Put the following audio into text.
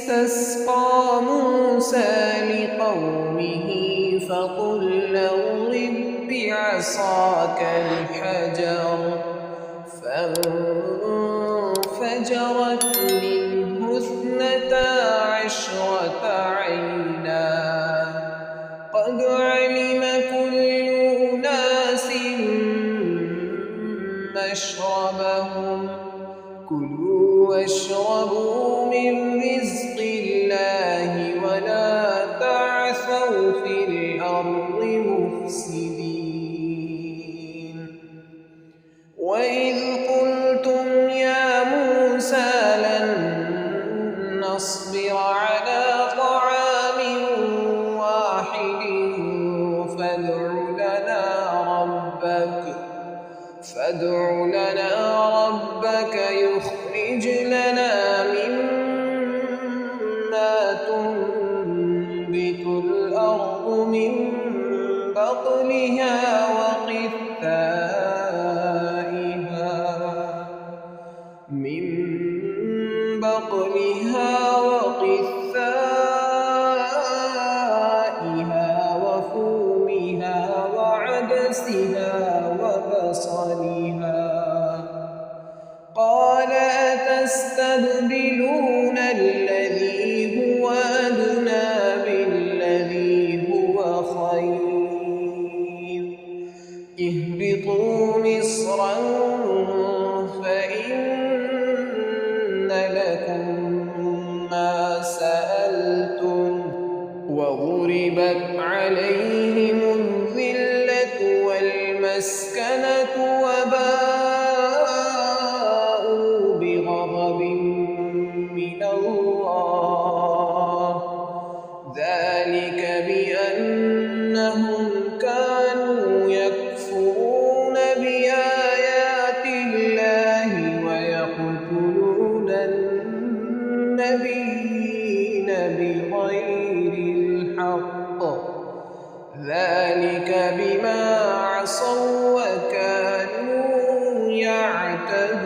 اسْتَسْقَىٰ مُوسَىٰ لِقَوْمِهِ فَقُلْنَا اضْرِب بِّعَصَاكَ الْحَجَرَ فَانفَجَرَتْ مِنْهُ 12 عَيْنًا قَدْ عَلِمَ كُلُّ أُنَاسٍ مَّشْرَبَهُمْ ۖ كُلُوا وَاشْرَبُوا مِن رِّزْقِ اللَّهِ وَلَا تَعْثَوْا فِي الْأَرْضِ مُفْسِدِينَ وَإِذْ قُلْتُمْ يَا مُوسَىٰ لَن نَّصْبِرَ عَلَىٰ طَعَامٍ وَاحِدٍ فَادْعُ لَنَا رَبَّكَ يُخْرِجْ لَنَا مِمَّا تُنبِتُ الْأَرْضُ مِن بَقْلِهَا وَقِثَّائِهَا وَفُومِهَا وَعَدَسِهَا وَبَصَلِهَا قَالَ أَتَسْتَبْدِلُونَ الَّذِي هُوَ أَدْنَىٰ بِالَّذِي هُوَ خَيْرٌ اهْبِطُوا مِصْرًا فَإِنَّ لَكُم مَّا سَأَلْتُمْ وَضُرِبَتْ عَلَيْهِمُ الذِّلَّةُ وَالْمَسْكَنَةُ وَبَاءُوا بِغَضَبٍ مِّنَ اللَّهِ ذَٰلِكَ بِأَنَّهُمْ كَانُوا يَكْفُرُونَ بِآيَاتِ اللَّهِ وَيَقْتُلُونَ النَّبِيِّينَ بِغَيْرِ الْحَقِّ ذَٰلِكَ بِمَا عَصَوا وَّكَانُوا يَعْتَدُونَ